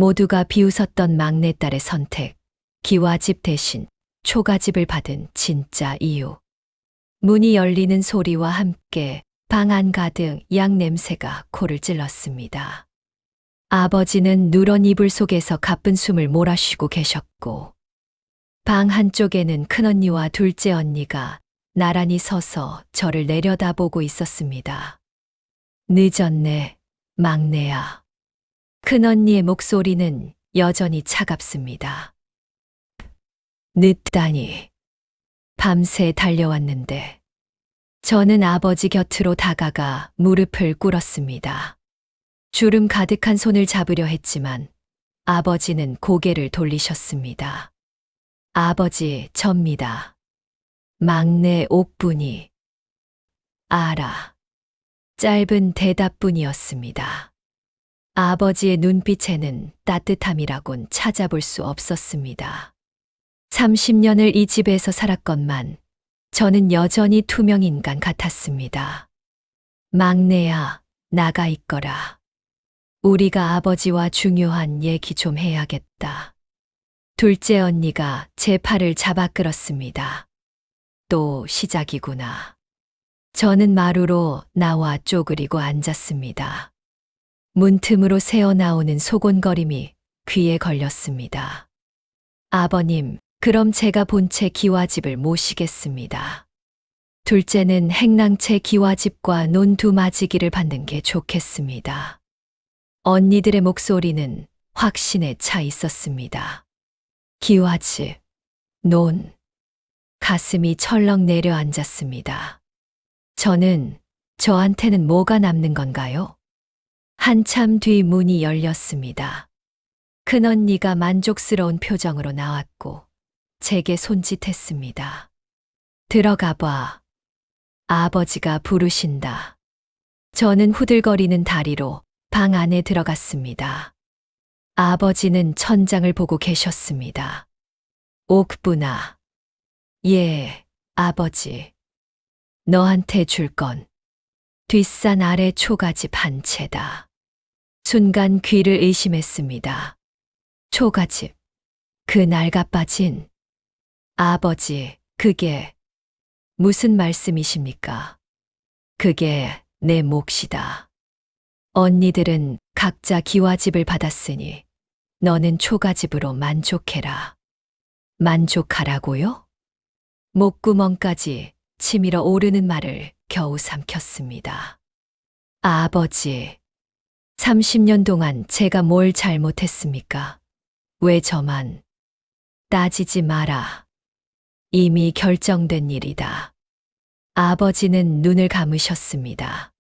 모두가 비웃었던 막내딸의 선택, 기와집 대신 초가집을 받은 진짜 이유. 문이 열리는 소리와 함께 방 안 가득 양 냄새가 코를 찔렀습니다. 아버지는 누런 이불 속에서 가쁜 숨을 몰아쉬고 계셨고, 방 한쪽에는 큰언니와 둘째 언니가 나란히 서서 저를 내려다보고 있었습니다. 늦었네, 막내야. 큰언니의 목소리는 여전히 차갑습니다. 늦다니. 밤새 달려왔는데. 저는 아버지 곁으로 다가가 무릎을 꿇었습니다. 주름 가득한 손을 잡으려 했지만 아버지는 고개를 돌리셨습니다. 아버지, 접니다. 막내 옥분이. 알아. 짧은 대답뿐이었습니다. 아버지의 눈빛에는 따뜻함이라곤 찾아볼 수 없었습니다. 30년을 이 집에서 살았건만 저는 여전히 투명 인간 같았습니다. 막내야, 나가 있거라. 우리가 아버지와 중요한 얘기 좀 해야겠다. 둘째 언니가 제 팔을 잡아 끌었습니다. 또 시작이구나. 저는 마루로 나와 쪼그리고 앉았습니다. 문틈으로 새어나오는 소곤거림이 귀에 걸렸습니다. 아버님, 그럼 제가 본체 기와집을 모시겠습니다. 둘째는 행랑채 기와집과 논두마지기를 받는 게 좋겠습니다. 언니들의 목소리는 확신에 차 있었습니다. 기와집, 논. 가슴이 철렁 내려앉았습니다. 저한테는 뭐가 남는 건가요? 한참 뒤 문이 열렸습니다. 큰언니가 만족스러운 표정으로 나왔고 제게 손짓했습니다. 들어가 봐. 아버지가 부르신다. 저는 후들거리는 다리로 방 안에 들어갔습니다. 아버지는 천장을 보고 계셨습니다. 옥분아. 예, 아버지. 너한테 줄 건 뒷산 아래 초가집 한 채다. 순간 귀를 의심했습니다. 초가집. 그 낡아 빠진. 아버지, 그게 무슨 말씀이십니까? 그게 내 몫이다. 언니들은 각자 기와집을 받았으니 너는 초가집으로 만족해라. 만족하라고요? 목구멍까지 치밀어 오르는 말을 겨우 삼켰습니다. 아버지, 30년 동안 제가 뭘 잘못했습니까? 왜 저만? 따지지 마라. 이미 결정된 일이다. 아버지는 눈을 감으셨습니다.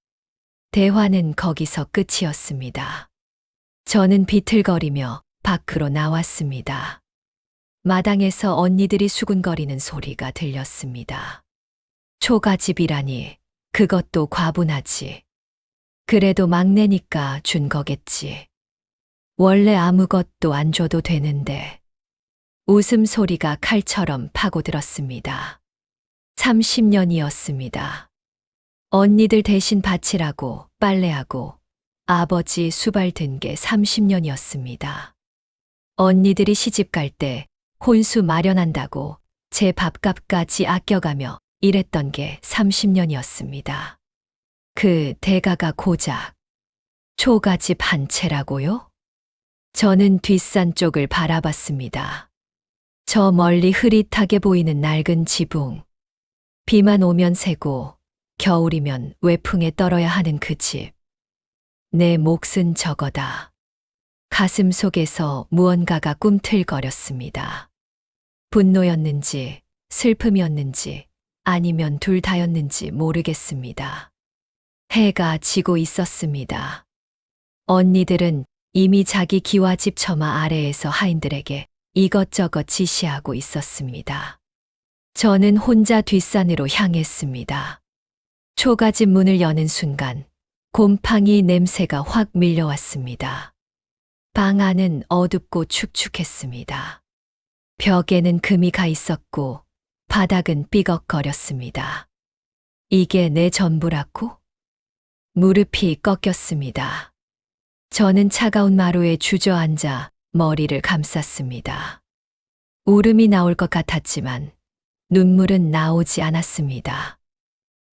대화는 거기서 끝이었습니다. 저는 비틀거리며 밖으로 나왔습니다. 마당에서 언니들이 수군거리는 소리가 들렸습니다. 초가집이라니, 그것도 과분하지. 그래도 막내니까 준 거겠지. 원래 아무것도 안 줘도 되는데. 웃음소리가 칼처럼 파고들었습니다. 30년이었습니다. 언니들 대신 바치라고 빨래하고 아버지 수발 든 게 30년이었습니다. 언니들이 시집갈 때 혼수 마련한다고 제 밥값까지 아껴가며 일했던 게 30년이었습니다. 그 대가가 고작 초가집 한 채라고요? 저는 뒷산 쪽을 바라봤습니다. 저 멀리 흐릿하게 보이는 낡은 지붕. 비만 오면 새고 겨울이면 외풍에 떨어야 하는 그 집. 내 몫은 저거다. 가슴 속에서 무언가가 꿈틀거렸습니다. 분노였는지 슬픔이었는지 아니면 둘 다였는지 모르겠습니다. 해가 지고 있었습니다. 언니들은 이미 자기 기와집 처마 아래에서 하인들에게 이것저것 지시하고 있었습니다. 저는 혼자 뒷산으로 향했습니다. 초가집 문을 여는 순간 곰팡이 냄새가 확 밀려왔습니다. 방 안은 어둡고 축축했습니다. 벽에는 금이 가 있었고 바닥은 삐걱거렸습니다. 이게 내 전부라고? 무릎이 꺾였습니다. 저는 차가운 마루에 주저앉아 머리를 감쌌습니다. 울음이 나올 것 같았지만 눈물은 나오지 않았습니다.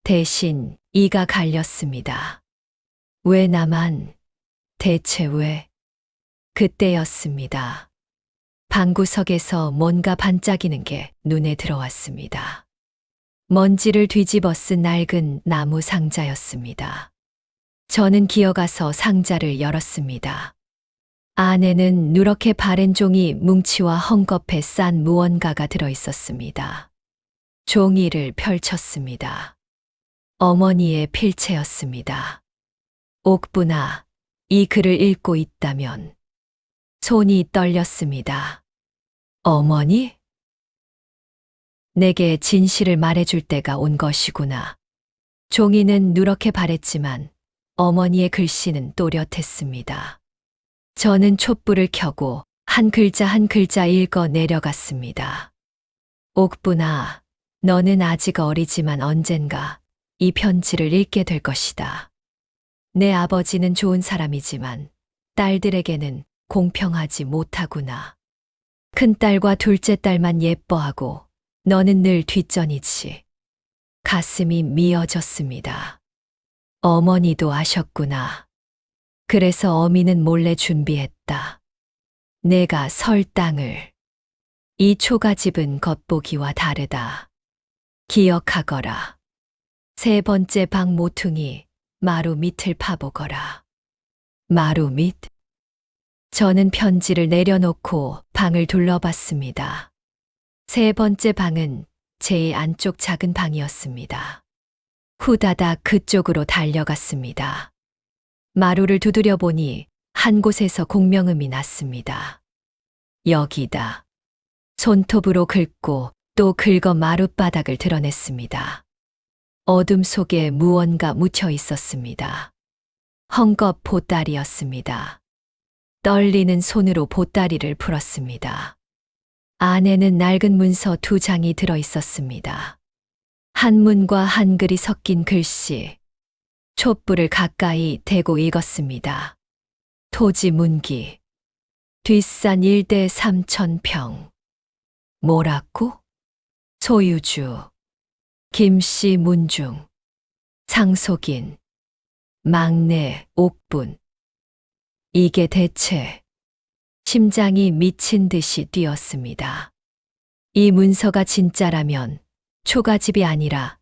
대신 이가 갈렸습니다. 왜 나만, 대체 왜? 그때였습니다. 방구석에서 뭔가 반짝이는 게 눈에 들어왔습니다. 먼지를 뒤집어 쓴 낡은 나무 상자였습니다. 저는 기어가서 상자를 열었습니다. 안에는 누렇게 바랜 종이 뭉치와 헝겊에 싼 무언가가 들어 있었습니다. 종이를 펼쳤습니다. 어머니의 필체였습니다. 옥부나 이 글을 읽고 있다면 손이 떨렸습니다. 어머니? 내게 진실을 말해줄 때가 온 것이구나. 종이는 누렇게 바랬지만 어머니의 글씨는 또렷했습니다. 저는 촛불을 켜고 한 글자 한 글자 읽어 내려갔습니다. 옥부나, 너는 아직 어리지만 언젠가 이 편지를 읽게 될 것이다. 내 아버지는 좋은 사람이지만 딸들에게는 공평하지 못하구나. 큰딸과 둘째 딸만 예뻐하고 너는 늘 뒷전이지. 가슴이 미어졌습니다. 어머니도 아셨구나. 그래서 어미는 몰래 준비했다. 내가 설 땅을. 이 초가집은 겉보기와 다르다. 기억하거라. 세 번째 방 모퉁이 마루 밑을 파보거라. 마루 밑? 저는 편지를 내려놓고 방을 둘러봤습니다. 세 번째 방은 제일 안쪽 작은 방이었습니다. 후다닥 그쪽으로 달려갔습니다. 마루를 두드려 보니 한 곳에서 공명음이 났습니다. 여기다. 손톱으로 긁고 또 긁어 마룻바닥을 드러냈습니다. 어둠 속에 무언가 묻혀 있었습니다. 헝겊 보따리였습니다. 떨리는 손으로 보따리를 풀었습니다. 안에는 낡은 문서 2장이 들어 있었습니다. 한문과 한글이 섞인 글씨. 촛불을 가까이 대고 읽었습니다. 토지 문기. 뒷산 1대 3,000평. 뭐라고? 소유주. 김씨 문중. 상속인. 막내 옥분. 이게 대체. 심장이 미친 듯이 뛰었습니다. 이 문서가 진짜라면 초가집이 아니라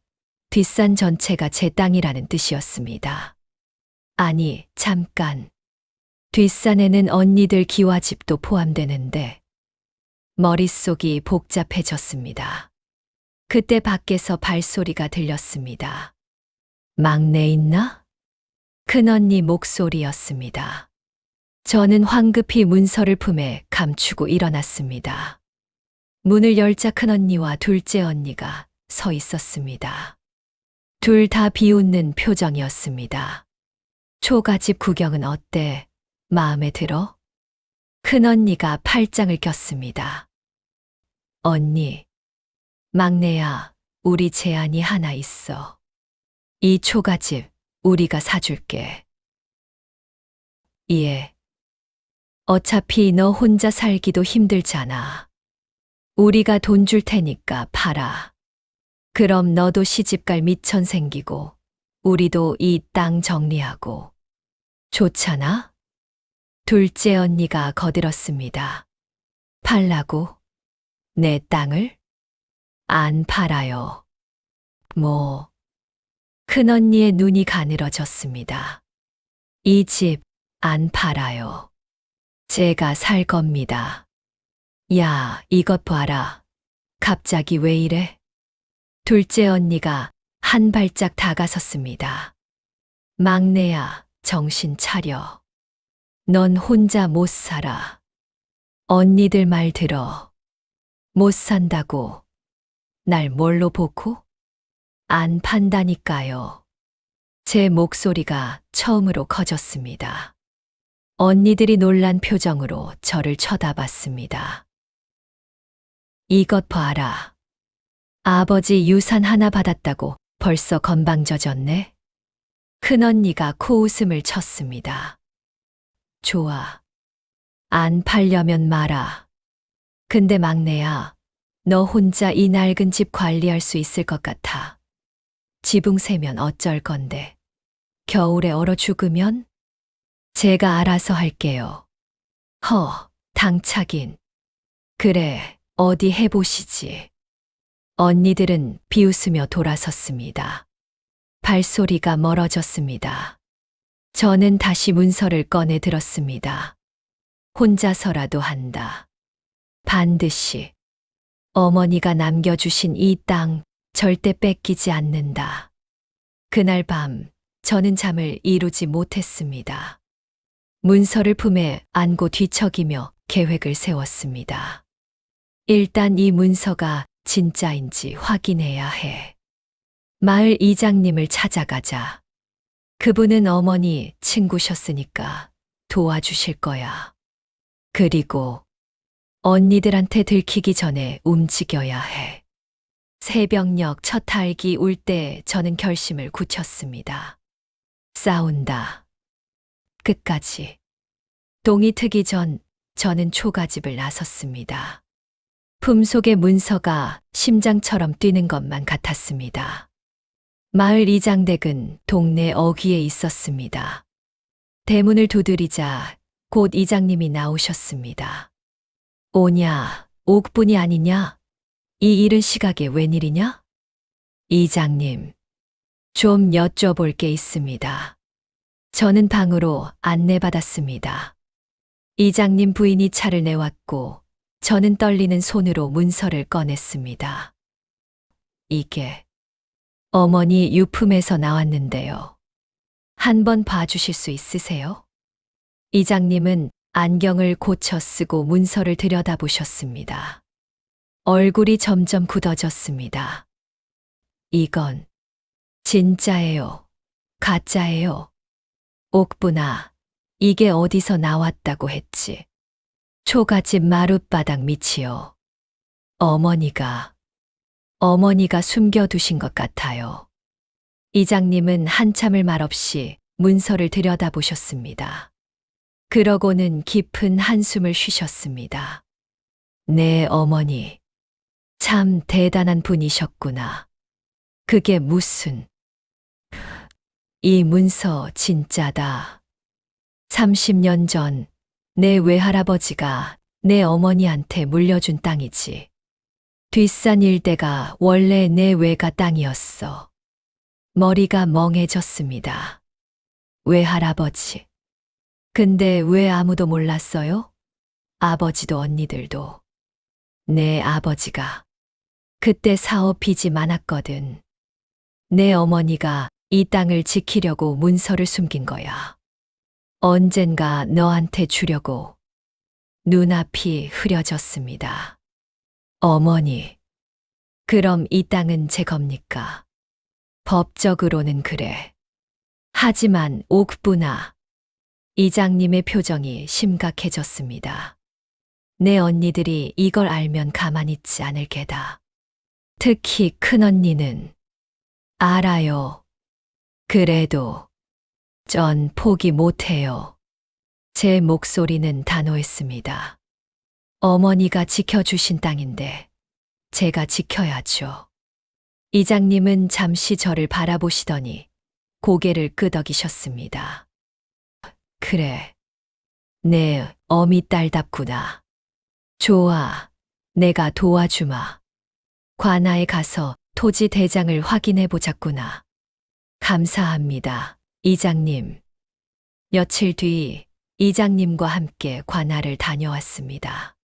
뒷산 전체가 제 땅이라는 뜻이었습니다. 아니, 잠깐. 뒷산에는 언니들 기와집도 포함되는데 머릿속이 복잡해졌습니다. 그때 밖에서 발소리가 들렸습니다. 막내 있나? 큰언니 목소리였습니다. 저는 황급히 문서를 품에 감추고 일어났습니다. 문을 열자 큰언니와 둘째 언니가 서 있었습니다. 둘 다 비웃는 표정이었습니다. 초가집 구경은 어때? 마음에 들어? 큰언니가 팔짱을 꼈습니다. 언니, 막내야, 우리 제안이 하나 있어. 이 초가집 우리가 사줄게. 예. 어차피 너 혼자 살기도 힘들잖아. 우리가 돈 줄 테니까 팔아. 그럼 너도 시집갈 미천 생기고 우리도 이 땅 정리하고. 좋잖아? 둘째 언니가 거들었습니다. 팔라고? 내 땅을? 안 팔아요. 뭐. 큰언니의 눈이 가늘어졌습니다. 이 집 안 팔아요. 제가 살 겁니다. 야, 이것 봐라. 갑자기 왜 이래? 둘째 언니가 한 발짝 다가섰습니다. 막내야, 정신 차려. 넌 혼자 못 살아. 언니들 말 들어. 못 산다고. 날 뭘로 보고? 안 판다니까요. 제 목소리가 처음으로 커졌습니다. 언니들이 놀란 표정으로 저를 쳐다봤습니다. 이것 봐라. 아버지 유산 하나 받았다고 벌써 건방져졌네? 큰언니가 코웃음을 쳤습니다. 좋아. 안 팔려면 말아. 근데 막내야, 너 혼자 이 낡은 집 관리할 수 있을 것 같아. 지붕 새면 어쩔 건데. 겨울에 얼어 죽으면? 제가 알아서 할게요. 당차긴. 그래, 어디 해보시지. 언니들은 비웃으며 돌아섰습니다. 발소리가 멀어졌습니다. 저는 다시 문서를 꺼내 들었습니다. 혼자서라도 한다. 반드시. 어머니가 남겨주신 이 땅 절대 뺏기지 않는다. 그날 밤 저는 잠을 이루지 못했습니다. 문서를 품에 안고 뒤척이며 계획을 세웠습니다. 일단 이 문서가 진짜인지 확인해야 해. 마을 이장님을 찾아가자. 그분은 어머니 친구셨으니까 도와주실 거야. 그리고 언니들한테 들키기 전에 움직여야 해. 새벽녘 첫 달기 울 때 저는 결심을 굳혔습니다. 싸운다. 끝까지. 동이 트기 전 저는 초가집을 나섰습니다. 품속의 문서가 심장처럼 뛰는 것만 같았습니다. 마을 이장댁은 동네 어귀에 있었습니다. 대문을 두드리자 곧 이장님이 나오셨습니다. 오냐, 옥분이 아니냐? 이 이른 시각에 웬일이냐? 이장님, 좀 여쭤볼 게 있습니다. 저는 방으로 안내받았습니다. 이장님 부인이 차를 내왔고 저는 떨리는 손으로 문서를 꺼냈습니다. 이게 어머니 유품에서 나왔는데요. 한번 봐주실 수 있으세요? 이장님은 안경을 고쳐 쓰고 문서를 들여다보셨습니다. 얼굴이 점점 굳어졌습니다. 이건 진짜예요. 가짜예요. 옥분아, 이게 어디서 나왔다고 했지? 초가집 마룻바닥 밑이요. 어머니가 숨겨두신 것 같아요. 이장님은 한참을 말없이 문서를 들여다보셨습니다. 그러고는 깊은 한숨을 쉬셨습니다. 네, 어머니. 참 대단한 분이셨구나. 그게 무슨... 이 문서 진짜다. 30년 전 내 외할아버지가 내 어머니한테 물려준 땅이지. 뒷산 일대가 원래 내 외가 땅이었어. 머리가 멍해졌습니다. 외할아버지. 근데 왜 아무도 몰랐어요? 아버지도 언니들도. 내 아버지가 그때 사업 빚이 많았거든. 내 어머니가 이 땅을 지키려고 문서를 숨긴 거야. 언젠가 너한테 주려고. 눈앞이 흐려졌습니다. 어머니, 그럼 이 땅은 제 겁니까? 법적으로는 그래. 하지만 옥분아, 이장님의 표정이 심각해졌습니다. 내 언니들이 이걸 알면 가만히 있지 않을 게다. 특히 큰언니는. 알아요. 그래도 전 포기 못해요. 제 목소리는 단호했습니다. 어머니가 지켜주신 땅인데 제가 지켜야죠. 이장님은 잠시 저를 바라보시더니 고개를 끄덕이셨습니다. 그래, 내 어미 딸답구나. 좋아, 내가 도와주마. 관아에 가서 토지 대장을 확인해 보자꾸나. 감사합니다, 이장님. 며칠 뒤 이장님과 함께 관아를 다녀왔습니다.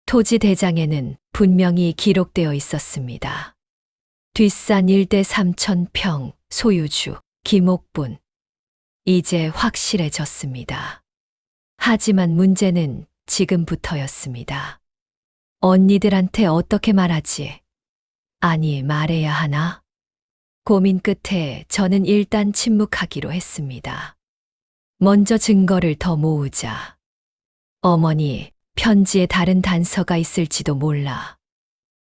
토지 대장에는 분명히 기록되어 있었습니다. 뒷산 일대 3,000평 소유주 김옥분. 이제 확실해졌습니다. 하지만 문제는 지금부터였습니다. 언니들한테 어떻게 말하지? 아니, 말해야 하나? 고민 끝에 저는 일단 침묵하기로 했습니다. 먼저 증거를 더 모으자. 어머니, 편지에 다른 단서가 있을지도 몰라.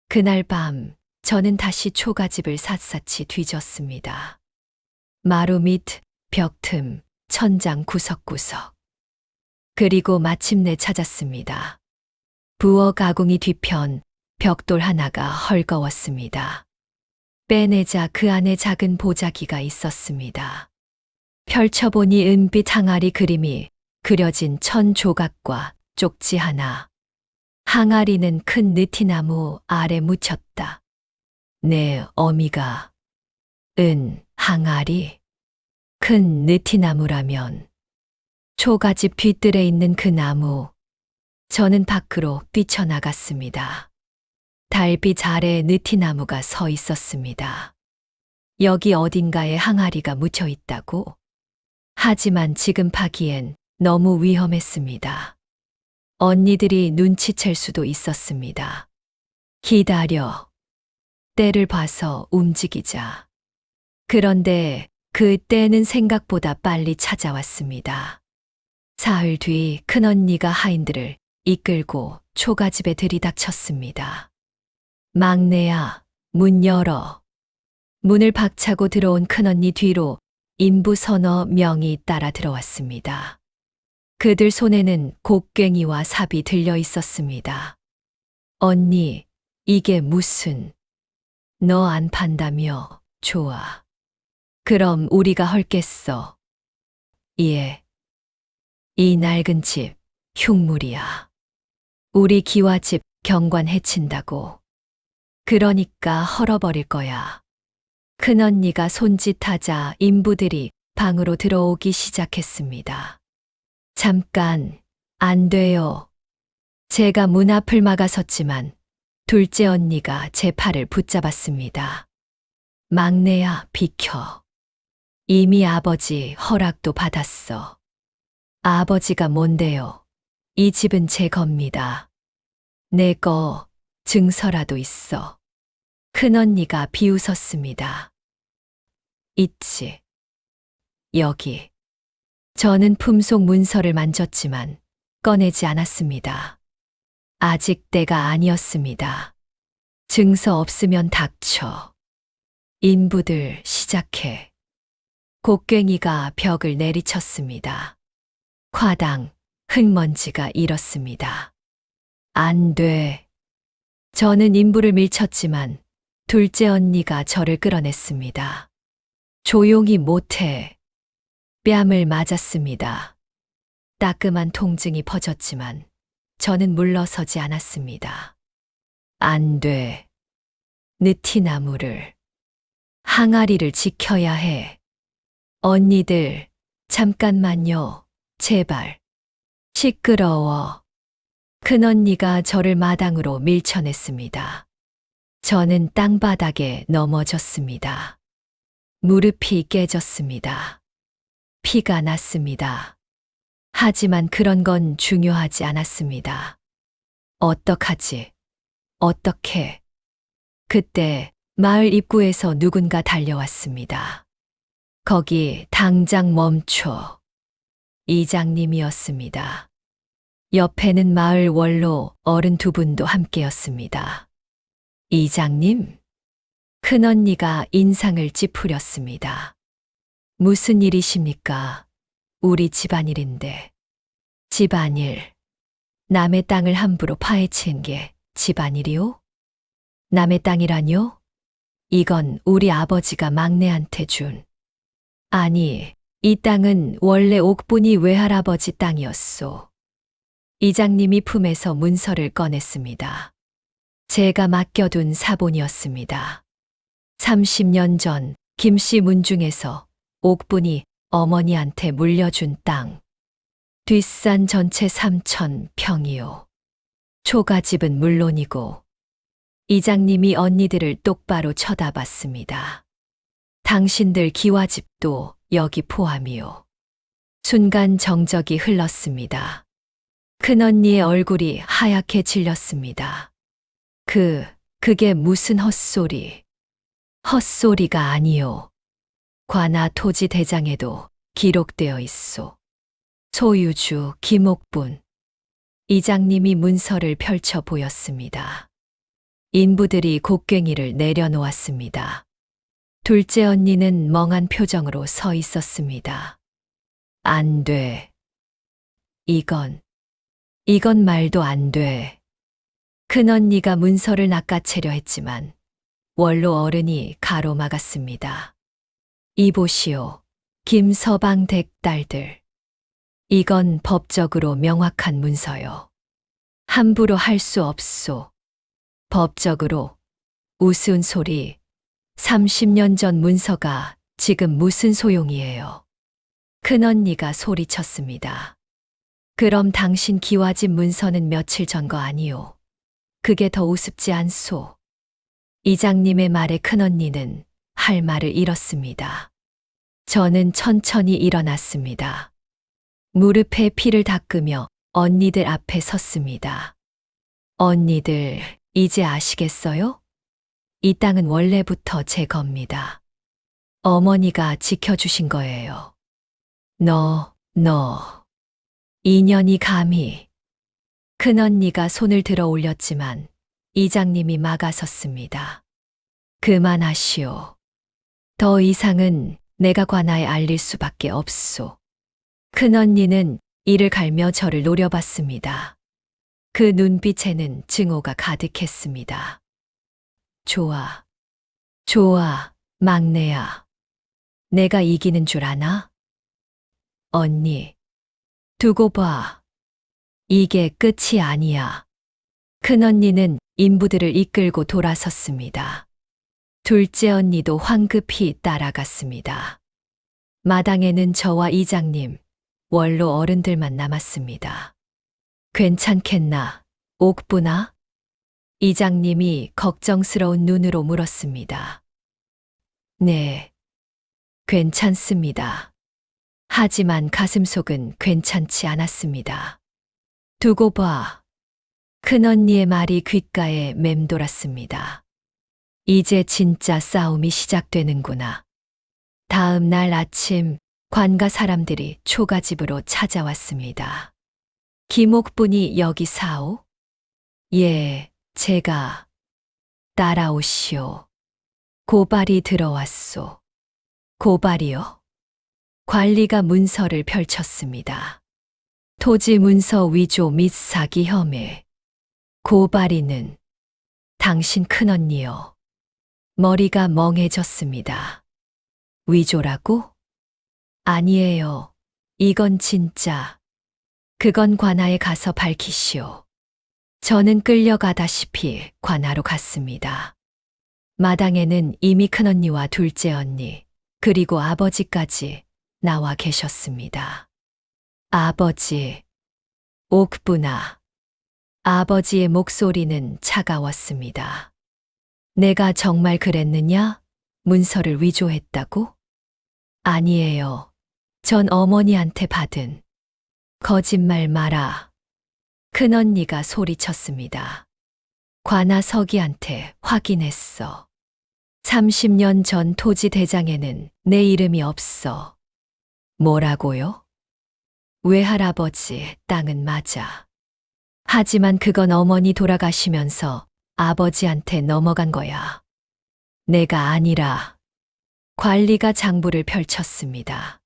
그날 밤 저는 다시 초가집을 샅샅이 뒤졌습니다. 마루 밑, 벽 틈, 천장 구석구석. 그리고 마침내 찾았습니다. 부엌 가궁이 뒤편 벽돌 하나가 헐거웠습니다. 빼내자 그 안에 작은 보자기가 있었습니다. 펼쳐보니 은빛 항아리 그림이 그려진 천 조각과 쪽지 하나. 항아리는 큰 느티나무 아래 묻혔다. 내 어미가 항아리? 큰 느티나무라면 초가집 뒤뜰에 있는 그 나무. 저는 밖으로 뛰쳐나갔습니다. 달빛 아래 느티나무가 서 있었습니다. 여기 어딘가에 항아리가 묻혀 있다고? 하지만 지금 파기엔 너무 위험했습니다. 언니들이 눈치챌 수도 있었습니다. 기다려. 때를 봐서 움직이자. 그런데 그 때는 생각보다 빨리 찾아왔습니다. 사흘 뒤 큰언니가 하인들을 이끌고 초가집에 들이닥쳤습니다. 막내야, 문 열어. 문을 박차고 들어온 큰언니 뒤로 인부 서너 명이 따라 들어왔습니다. 그들 손에는 곡괭이와 삽이 들려 있었습니다. 언니, 이게 무슨... 너 안 판다며? 좋아. 그럼 우리가 헐겠어. 예. 이 낡은 집, 흉물이야. 우리 기와집 경관 해친다고. 그러니까 헐어버릴 거야. 큰언니가 손짓하자 인부들이 방으로 들어오기 시작했습니다. 잠깐, 안 돼요. 제가 문 앞을 막아섰지만 둘째 언니가 제 팔을 붙잡았습니다. 막내야, 비켜. 이미 아버지 허락도 받았어. 아버지가 뭔데요? 이 집은 제 겁니다. 내 거 증서라도 있어. 큰언니가 비웃었습니다. 있지. 여기. 저는 품속 문서를 만졌지만 꺼내지 않았습니다. 아직 때가 아니었습니다. 증서 없으면 닥쳐. 인부들 시작해. 곡괭이가 벽을 내리쳤습니다. 화당, 흙먼지가 일었습니다. 안 돼. 저는 인부를 밀쳤지만 둘째 언니가 저를 끌어냈습니다. 조용히 못해. 뺨을 맞았습니다. 따끔한 통증이 퍼졌지만 저는 물러서지 않았습니다. 안 돼. 느티나무를, 항아리를 지켜야 해. 언니들, 잠깐만요. 제발. 시끄러워. 큰언니가 저를 마당으로 밀쳐냈습니다. 저는 땅바닥에 넘어졌습니다. 무릎이 깨졌습니다. 피가 났습니다. 하지만 그런 건 중요하지 않았습니다. 어떡하지? 어떻게? 그때 마을 입구에서 누군가 달려왔습니다. 거기 당장 멈춰. 이장님이었습니다. 옆에는 마을 원로 어른 두 분도 함께였습니다. 이장님? 큰언니가 인상을 찌푸렸습니다. 무슨 일이십니까? 우리 집안일인데. 집안일. 남의 땅을 함부로 파헤친 게 집안일이요? 남의 땅이라뇨? 이건 우리 아버지가 막내한테 준. 아니, 이 땅은 원래 옥분이 외할아버지 땅이었소. 이장님이 품에서 문서를 꺼냈습니다. 제가 맡겨둔 사본이었습니다. 30년 전 김씨 문중에서 옥분이 어머니한테 물려준 땅. 뒷산 전체 3,000평이요. 초가집은 물론이고. 이장님이 언니들을 똑바로 쳐다봤습니다. 당신들 기와집도 여기 포함이요. 순간 정적이 흘렀습니다. 큰언니의 얼굴이 하얗게 질렸습니다. 그게 무슨 헛소리. 헛소리가 아니요. 관아 토지 대장에도 기록되어 있소. 소유주 김옥분. 이장님이 문서를 펼쳐 보였습니다. 인부들이 곡괭이를 내려놓았습니다. 둘째 언니는 멍한 표정으로 서 있었습니다. 안 돼. 이건 말도 안 돼. 큰언니가 문서를 낚아채려 했지만 원로 어른이 가로막았습니다. 이보시오, 김서방 댁 딸들. 이건 법적으로 명확한 문서요. 함부로 할 수 없소. 법적으로. 우스운 소리. 30년 전 문서가 지금 무슨 소용이에요. 큰언니가 소리쳤습니다. 그럼 당신 기와집 문서는 며칠 전 거 아니오. 그게 더 우습지 않소. 이장님의 말에 큰언니는 할 말을 잃었습니다. 저는 천천히 일어났습니다. 무릎에 피를 닦으며 언니들 앞에 섰습니다. 언니들, 이제 아시겠어요? 이 땅은 원래부터 제 겁니다. 어머니가 지켜주신 거예요. 너, 2년이 감히. 큰언니가 손을 들어 올렸지만 이장님이 막아섰습니다. 그만하시오. 더 이상은 내가 관아에 알릴 수밖에 없소. 큰언니는 이를 갈며 저를 노려봤습니다. 그 눈빛에는 증오가 가득했습니다. 좋아, 막내야. 내가 이기는 줄 아나? 언니, 두고 봐. 이게 끝이 아니야. 큰언니는 인부들을 이끌고 돌아섰습니다. 둘째 언니도 황급히 따라갔습니다. 마당에는 저와 이장님, 원로 어른들만 남았습니다. 괜찮겠나, 옥부나? 이장님이 걱정스러운 눈으로 물었습니다. 네, 괜찮습니다. 하지만 가슴속은 괜찮지 않았습니다. 두고 봐. 큰언니의 말이 귓가에 맴돌았습니다. 이제 진짜 싸움이 시작되는구나. 다음 날 아침 관가 사람들이 초가집으로 찾아왔습니다. 김옥분이 여기 사오? 예, 제가. 따라오시오. 고발이 들어왔소. 고발이요? 관리가 문서를 펼쳤습니다. 토지 문서 위조 및 사기 혐의. 고발인은 당신 큰언니요. 머리가 멍해졌습니다. 위조라고? 아니에요. 이건 진짜. 그건 관아에 가서 밝히시오. 저는 끌려가다시피 관아로 갔습니다. 마당에는 이미 큰언니와 둘째 언니, 그리고 아버지까지 나와 계셨습니다. 아버지, 옥부나. 아버지의 목소리는 차가웠습니다. 내가 정말 그랬느냐? 문서를 위조했다고? 아니에요. 전 어머니한테 받은. 거짓말 마라. 큰언니가 소리쳤습니다. 관아 서기한테 확인했어. 30년 전 토지 대장에는 내 이름이 없어. 뭐라고요? 외할아버지 땅은 맞아. 하지만 그건 어머니 돌아가시면서 아버지한테 넘어간 거야. 내가 아니라. 관리가 장부를 펼쳤습니다.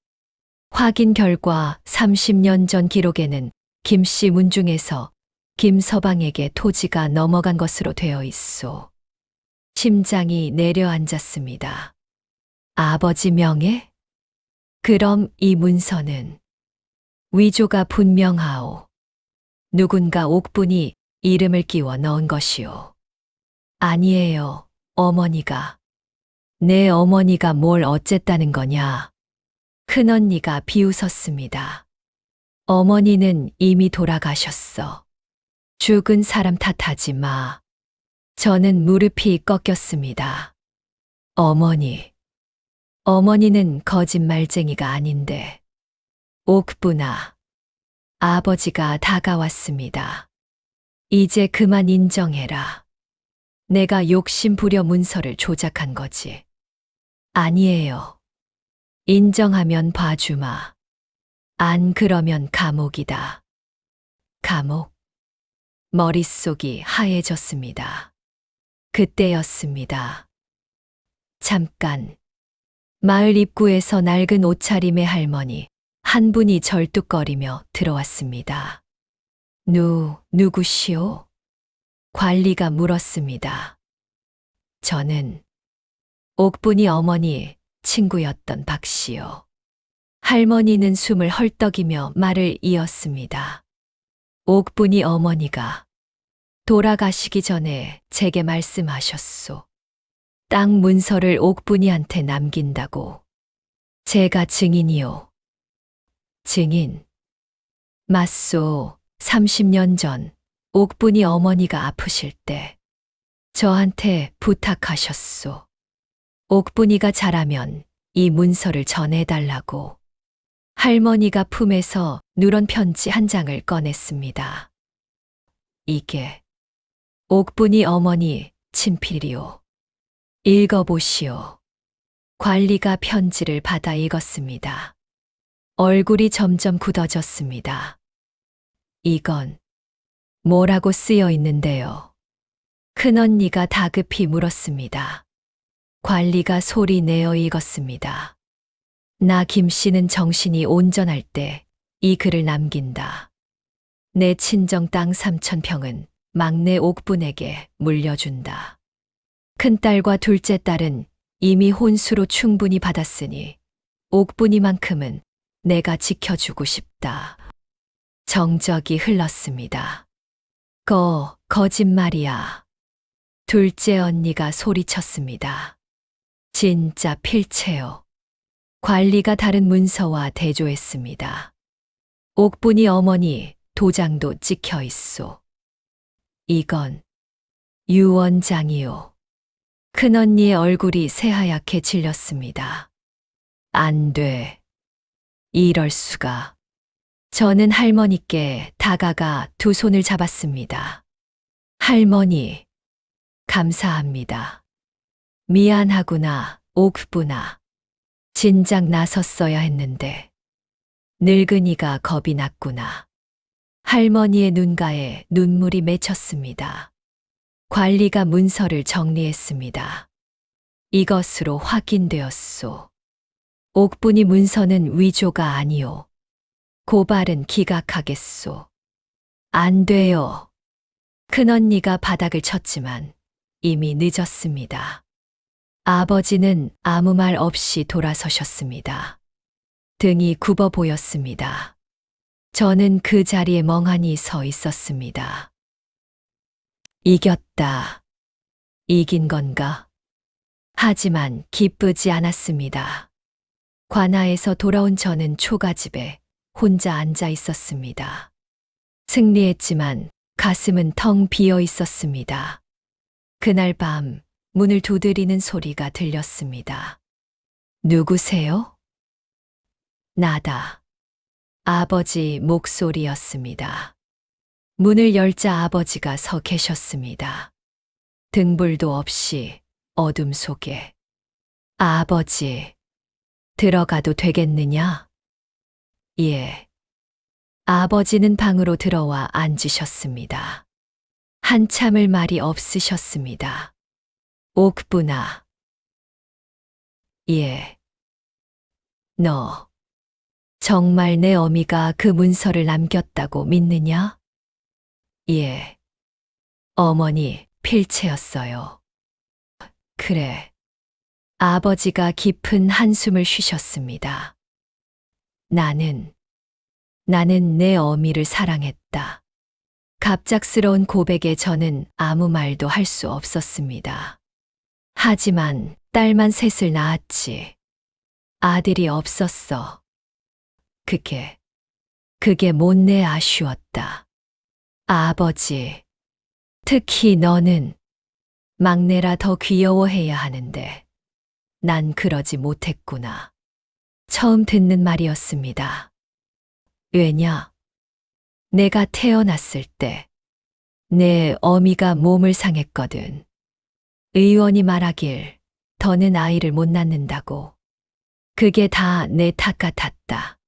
확인 결과 30년 전 기록에는 김씨 문중에서 김서방에게 토지가 넘어간 것으로 되어 있소. 심장이 내려앉았습니다. 아버지 명예? 그럼 이 문서는 위조가 분명하오. 누군가 옥분이 이름을 끼워 넣은 것이오. 아니에요, 어머니가. 내 어머니가 뭘 어쨌다는 거냐? 큰언니가 비웃었습니다. 어머니는 이미 돌아가셨어. 죽은 사람 탓하지 마. 저는 무릎이 꺾였습니다. 어머니는 거짓말쟁이가 아닌데. 옥부나. 아버지가 다가왔습니다. 이제 그만 인정해라. 내가 욕심 부려 문서를 조작한 거지. 아니에요. 인정하면 봐주마. 안 그러면 감옥이다. 감옥. 머릿속이 하얘졌습니다. 그때였습니다. 잠깐. 마을 입구에서 낡은 옷차림의 할머니 한 분이 절뚝거리며 들어왔습니다. 누구시오? 관리가 물었습니다. 저는 옥분이 어머니 친구였던 박씨요. 할머니는 숨을 헐떡이며 말을 이었습니다. 옥분이 어머니가 돌아가시기 전에 제게 말씀하셨소. 땅 문서를 옥분이한테 남긴다고. 제가 증인이요. 증인. 맞소. 30년 전 옥분이 어머니가 아프실 때 저한테 부탁하셨소. 옥분이가 자라면 이 문서를 전해달라고. 할머니가 품에서 누런 편지 한 장을 꺼냈습니다. 이게 옥분이 어머니 친필이요. 읽어보시오. 관리가 편지를 받아 읽었습니다. 얼굴이 점점 굳어졌습니다. 이건 뭐라고 쓰여 있는데요? 큰언니가 다급히 물었습니다. 관리가 소리 내어 읽었습니다. 나 김씨는 정신이 온전할 때 이 글을 남긴다. 내 친정 땅 3,000평은 막내 옥분에게 물려준다. 큰딸과 둘째 딸은 이미 혼수로 충분히 받았으니 옥분이만큼은 내가 지켜주고 싶다. 정적이 흘렀습니다. 거짓말이야. 둘째 언니가 소리쳤습니다. 진짜 필체요. 관리가 다른 문서와 대조했습니다. 옥분이 어머니 도장도 찍혀 있소. 이건 유언장이요. 큰언니의 얼굴이 새하얗게 질렸습니다. 안 돼. 이럴 수가. 저는 할머니께 다가가 두 손을 잡았습니다. 할머니, 감사합니다. 미안하구나, 옥분아. 진작 나섰어야 했는데. 늙은이가 겁이 났구나. 할머니의 눈가에 눈물이 맺혔습니다. 관리가 문서를 정리했습니다. 이것으로 확인되었소. 옥분이 문서는 위조가 아니오. 고발은 기각하겠소. 안 돼요. 큰언니가 바닥을 쳤지만 이미 늦었습니다. 아버지는 아무 말 없이 돌아서셨습니다. 등이 굽어 보였습니다. 저는 그 자리에 멍하니 서 있었습니다. 이겼다. 이긴 건가? 하지만 기쁘지 않았습니다. 관아에서 돌아온 저는 초가집에 혼자 앉아 있었습니다. 승리했지만 가슴은 텅 비어 있었습니다. 그날 밤 문을 두드리는 소리가 들렸습니다. 누구세요? 나다. 아버지 목소리였습니다. 문을 열자 아버지가 서 계셨습니다. 등불도 없이 어둠 속에. 아버지, 들어가도 되겠느냐? 예. 아버지는 방으로 들어와 앉으셨습니다. 한참을 말이 없으셨습니다. 옥분아. 예. 너 정말 내 어미가 그 문서를 남겼다고 믿느냐? 예. 어머니 필체였어요. 그래. 아버지가 깊은 한숨을 쉬셨습니다. 나는 내 어미를 사랑했다. 갑작스러운 고백에 저는 아무 말도 할 수 없었습니다. 하지만 딸만 셋을 낳았지. 아들이 없었어. 그게 못내 아쉬웠다. 아버지, 특히 너는 막내라 더 귀여워해야 하는데 난 그러지 못했구나. 처음 듣는 말이었습니다. 왜냐? 내가 태어났을 때 내 어미가 몸을 상했거든. 의원이 말하길 더는 아이를 못 낳는다고. 그게 다 내 탓 같았다.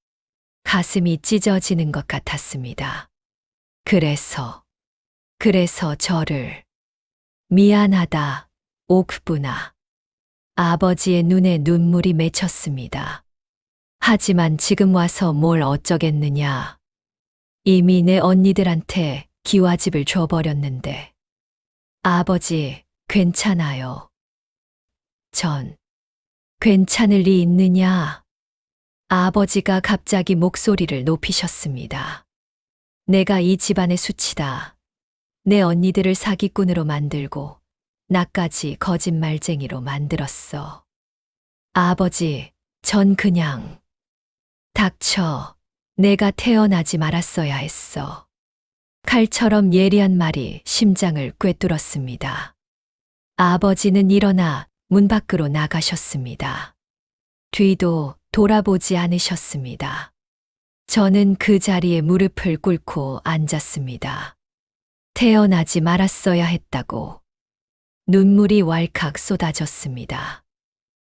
가슴이 찢어지는 것 같았습니다. 그래서 저를 미안하다, 옥분아. 아버지의 눈에 눈물이 맺혔습니다. 하지만 지금 와서 뭘 어쩌겠느냐. 이미 내 언니들한테 기와집을 줘버렸는데. 아버지, 괜찮아요. 전, 괜찮을 리 있느냐? 아버지가 갑자기 목소리를 높이셨습니다. 내가 이 집안의 수치다. 내 언니들을 사기꾼으로 만들고 나까지 거짓말쟁이로 만들었어. 아버지, 전 그냥 닥쳐. 내가 태어나지 말았어야 했어. 칼처럼 예리한 말이 심장을 꿰뚫었습니다. 아버지는 일어나 문 밖으로 나가셨습니다. 뒤도 돌아보지 않으셨습니다. 저는 그 자리에 무릎을 꿇고 앉았습니다. 태어나지 말았어야 했다고. 눈물이 왈칵 쏟아졌습니다.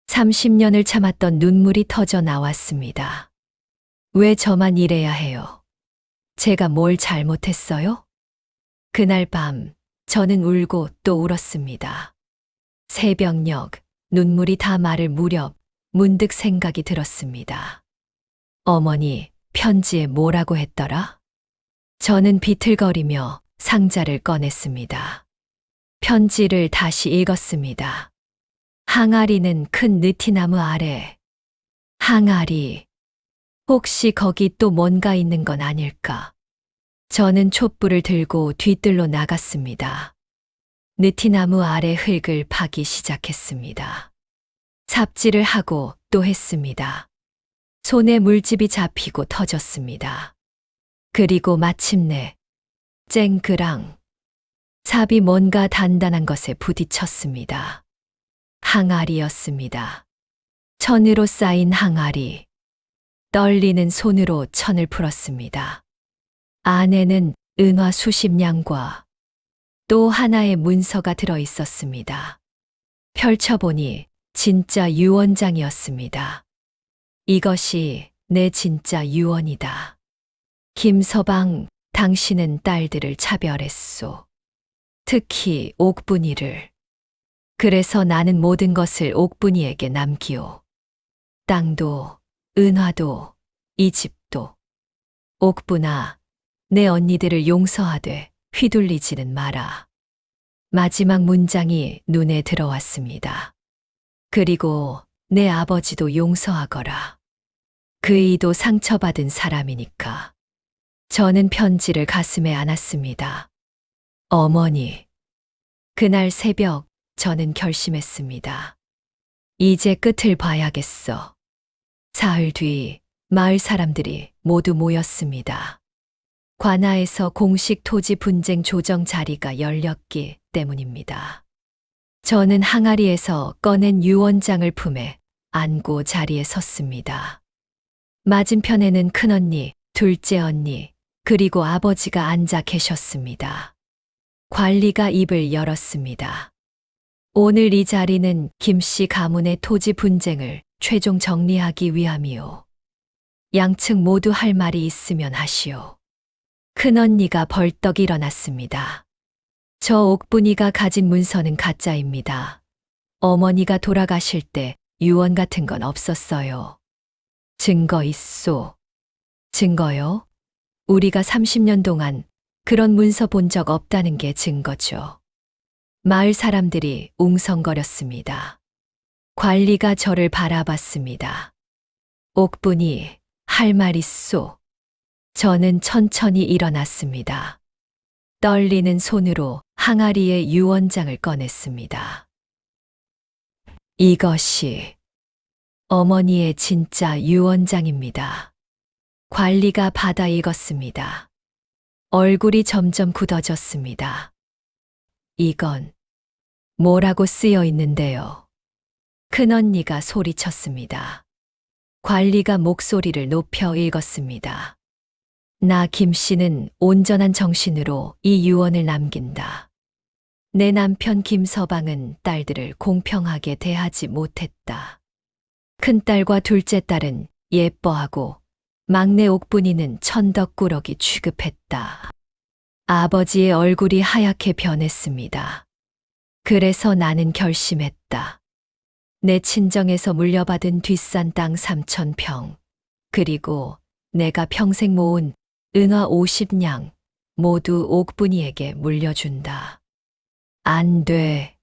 30년을 참았던 눈물이 터져 나왔습니다. 왜 저만 이래야 해요? 제가 뭘 잘못했어요? 그날 밤 저는 울고 또 울었습니다. 새벽녘 눈물이 다 마를 무렵 문득 생각이 들었습니다. 어머니, 편지에 뭐라고 했더라? 저는 비틀거리며 상자를 꺼냈습니다. 편지를 다시 읽었습니다. 항아리는 큰 느티나무 아래. 항아리. 혹시 거기 또 뭔가 있는 건 아닐까? 저는 촛불을 들고 뒤뜰로 나갔습니다. 느티나무 아래 흙을 파기 시작했습니다. 삽질을 하고 또 했습니다. 손에 물집이 잡히고 터졌습니다. 그리고 마침내 쨍그랑 삽이 뭔가 단단한 것에 부딪혔습니다. 항아리였습니다. 천으로 쌓인 항아리. 떨리는 손으로 천을 풀었습니다. 안에는 은화 수십 냥과 또 하나의 문서가 들어 있었습니다. 펼쳐보니 진짜 유언장이었습니다. 이것이 내 진짜 유언이다. 김서방, 당신은 딸들을 차별했소. 특히 옥분이를. 그래서 나는 모든 것을 옥분이에게 남기오. 땅도, 은화도, 이 집도. 옥분아, 내 언니들을 용서하되 휘둘리지는 마라. 마지막 문장이 눈에 들어왔습니다. 그리고 내 아버지도 용서하거라. 그이도 상처받은 사람이니까. 저는 편지를 가슴에 안았습니다. 어머니. 그날 새벽 저는 결심했습니다. 이제 끝을 봐야겠어. 사흘 뒤 마을 사람들이 모두 모였습니다. 관아에서 공식 토지 분쟁 조정 자리가 열렸기 때문입니다. 저는 항아리에서 꺼낸 유언장을 품에 안고 자리에 섰습니다. 맞은편에는 큰언니, 둘째 언니, 그리고 아버지가 앉아 계셨습니다. 관리가 입을 열었습니다. 오늘 이 자리는 김씨 가문의 토지 분쟁을 최종 정리하기 위함이오. 양측 모두 할 말이 있으면 하시오. 큰언니가 벌떡 일어났습니다. 저 옥분이가 가진 문서는 가짜입니다. 어머니가 돌아가실 때 유언 같은 건 없었어요. 증거 있소. 증거요? 우리가 30년 동안 그런 문서 본 적 없다는 게 증거죠. 마을 사람들이 웅성거렸습니다. 관리가 저를 바라봤습니다. 옥분이 할 말 있소. 저는 천천히 일어났습니다. 떨리는 손으로 항아리의 유언장을 꺼냈습니다. 이것이 어머니의 진짜 유언장입니다. 관리가 받아 읽었습니다. 얼굴이 점점 굳어졌습니다. 이건 뭐라고 쓰여 있는데요? 큰언니가 소리쳤습니다. 관리가 목소리를 높여 읽었습니다. 나 김씨는 온전한 정신으로 이 유언을 남긴다. 내 남편 김서방은 딸들을 공평하게 대하지 못했다. 큰딸과 둘째 딸은 예뻐하고 막내 옥분이는 천덕꾸러기 취급했다. 아버지의 얼굴이 하얗게 변했습니다. 그래서 나는 결심했다. 내 친정에서 물려받은 뒷산 땅 3,000평, 그리고 내가 평생 모은 은화 50냥 모두 옥분이에게 물려준다. 안 돼.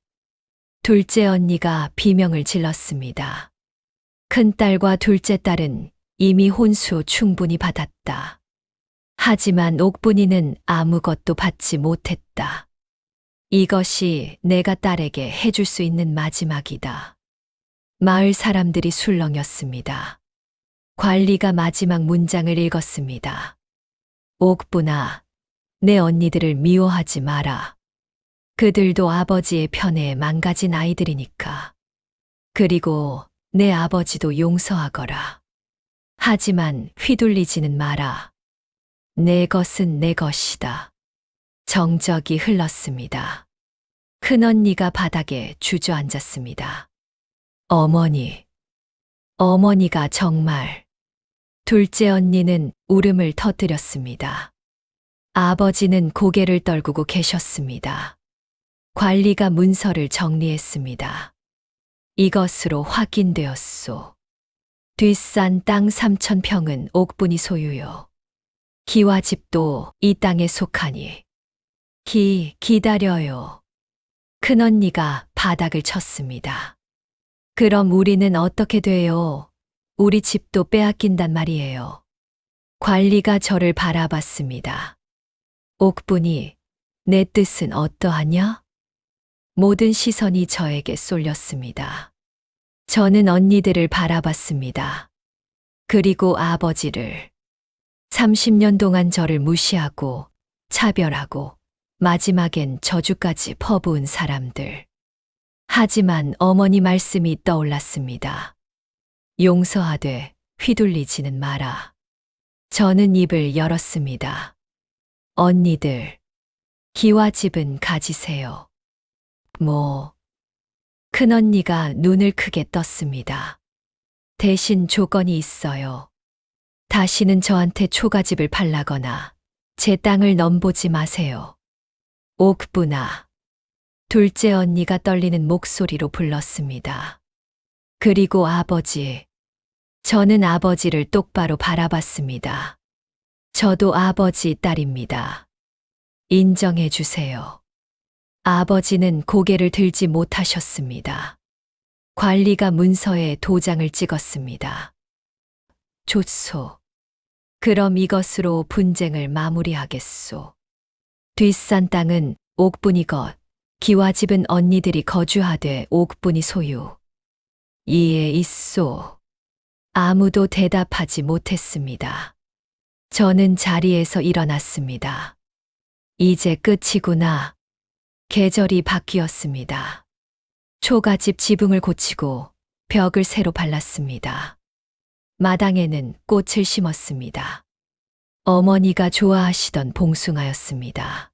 둘째 언니가 비명을 질렀습니다. 큰딸과 둘째 딸은 이미 혼수 충분히 받았다. 하지만 옥분이는 아무것도 받지 못했다. 이것이 내가 딸에게 해줄 수 있는 마지막이다. 마을 사람들이 술렁였습니다. 관리가 마지막 문장을 읽었습니다. 옥분아, 내 언니들을 미워하지 마라. 그들도 아버지의 편에 망가진 아이들이니까. 그리고 내 아버지도 용서하거라. 하지만 휘둘리지는 마라. 내 것은 내 것이다. 정적이 흘렀습니다. 큰언니가 바닥에 주저앉았습니다. 어머니가 정말. 둘째 언니는 울음을 터뜨렸습니다. 아버지는 고개를 떨구고 계셨습니다. 관리가 문서를 정리했습니다. 이것으로 확인되었소. 뒷산 땅 3,000평은 옥분이 소유요. 기와 집도 이 땅에 속하니. 기다려요. 큰언니가 바닥을 쳤습니다. 그럼 우리는 어떻게 돼요? 우리 집도 빼앗긴단 말이에요. 관리가 저를 바라봤습니다. 옥분이, 내 뜻은 어떠하냐? 모든 시선이 저에게 쏠렸습니다. 저는 언니들을 바라봤습니다. 그리고 아버지를. 30년 동안 저를 무시하고 차별하고 마지막엔 저주까지 퍼부은 사람들. 하지만 어머니 말씀이 떠올랐습니다. 용서하되 휘둘리지는 마라. 저는 입을 열었습니다. 언니들, 기와 집은 가지세요. 큰언니가 눈을 크게 떴습니다. 대신 조건이 있어요. 다시는 저한테 초가집을 팔라거나 제 땅을 넘보지 마세요. 옥분아. 둘째 언니가 떨리는 목소리로 불렀습니다. 그리고 아버지. 저는 아버지를 똑바로 바라봤습니다. 저도 아버지 딸입니다. 인정해 주세요. 아버지는 고개를 들지 못하셨습니다. 관리가 문서에 도장을 찍었습니다. 좋소. 그럼 이것으로 분쟁을 마무리하겠소. 뒷산 땅은 옥분이 것, 기와 집은 언니들이 거주하되 옥분이 소유. 이에 있소. 아무도 대답하지 못했습니다. 저는 자리에서 일어났습니다. 이제 끝이구나. 계절이 바뀌었습니다. 초가집 지붕을 고치고 벽을 새로 발랐습니다. 마당에는 꽃을 심었습니다. 어머니가 좋아하시던 봉숭아였습니다.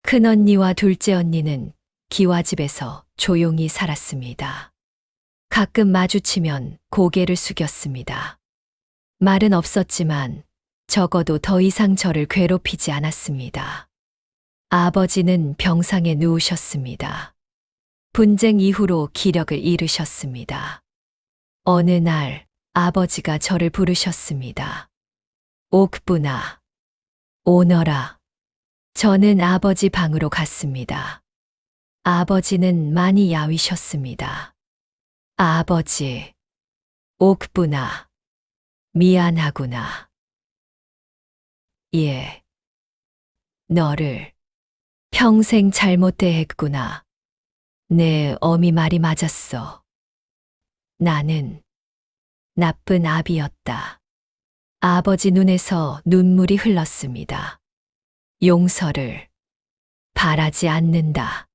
큰언니와 둘째 언니는 기와집에서 조용히 살았습니다. 가끔 마주치면 고개를 숙였습니다. 말은 없었지만 적어도 더 이상 저를 괴롭히지 않았습니다. 아버지는 병상에 누우셨습니다. 분쟁 이후로 기력을 잃으셨습니다. 어느 날 아버지가 저를 부르셨습니다. 옥분아, 오너라. 저는 아버지 방으로 갔습니다. 아버지는 많이 야위셨습니다. 아버지, 옥분아, 미안하구나. 예, 너를 평생 잘못 대했구나. 내 어미 말이 맞았어. 나는 나쁜 아비였다. 아버지 눈에서 눈물이 흘렀습니다. 용서를 바라지 않는다.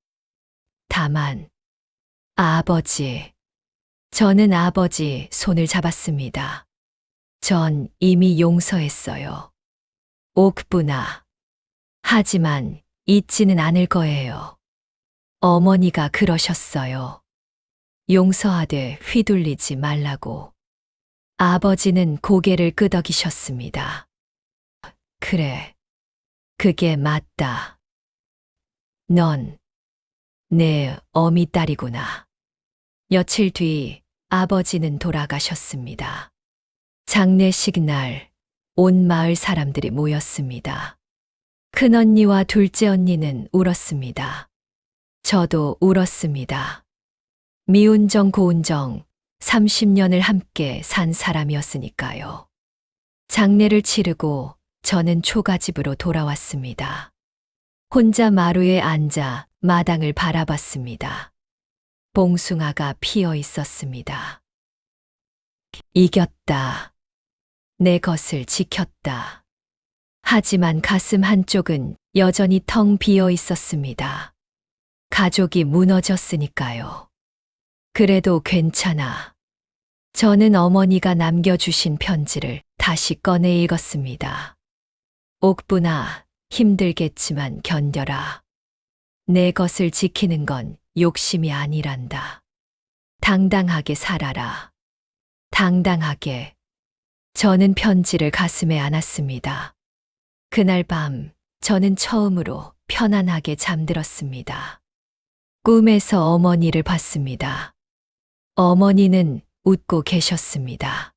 다만, 아버지. 저는 아버지 손을 잡았습니다. 전 이미 용서했어요. 옥분아. 하지만 잊지는 않을 거예요. 어머니가 그러셨어요. 용서하되 휘둘리지 말라고. 아버지는 고개를 끄덕이셨습니다. 그래, 그게 맞다. 넌 내 어미 딸이구나. 며칠 뒤 아버지는 돌아가셨습니다. 장례식 날 온 마을 사람들이 모였습니다. 큰언니와 둘째 언니는 울었습니다. 저도 울었습니다. 미운정 고운정 30년을 함께 산 사람이었으니까요. 장례를 치르고 저는 초가집으로 돌아왔습니다. 혼자 마루에 앉아 마당을 바라봤습니다. 봉숭아가 피어 있었습니다. 이겼다. 내 것을 지켰다. 하지만 가슴 한쪽은 여전히 텅 비어 있었습니다. 가족이 무너졌으니까요. 그래도 괜찮아. 저는 어머니가 남겨주신 편지를 다시 꺼내 읽었습니다. 옥분아, 힘들겠지만 견뎌라. 내 것을 지키는 건 욕심이 아니란다. 당당하게 살아라. 당당하게. 저는 편지를 가슴에 안았습니다. 그날 밤 저는 처음으로 편안하게 잠들었습니다. 꿈에서 어머니를 봤습니다. 어머니는 웃고 계셨습니다.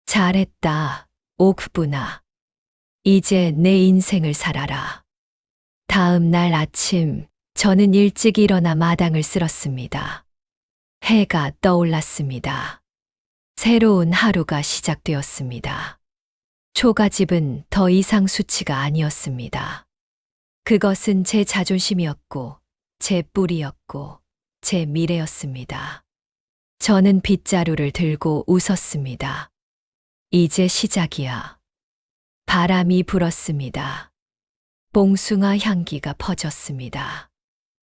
잘했다, 옥분아. 이제 내 인생을 살아라. 다음 날 아침 저는 일찍 일어나 마당을 쓸었습니다. 해가 떠올랐습니다. 새로운 하루가 시작되었습니다. 초가집은 더 이상 수치가 아니었습니다. 그것은 제 자존심이었고, 제 뿌리였고, 제 미래였습니다. 저는 빗자루를 들고 웃었습니다. 이제 시작이야. 바람이 불었습니다. 봉숭아 향기가 퍼졌습니다.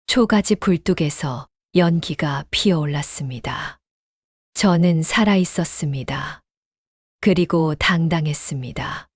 초가집 굴뚝에서 연기가 피어올랐습니다. 저는 살아 있었습니다. 그리고 당당했습니다.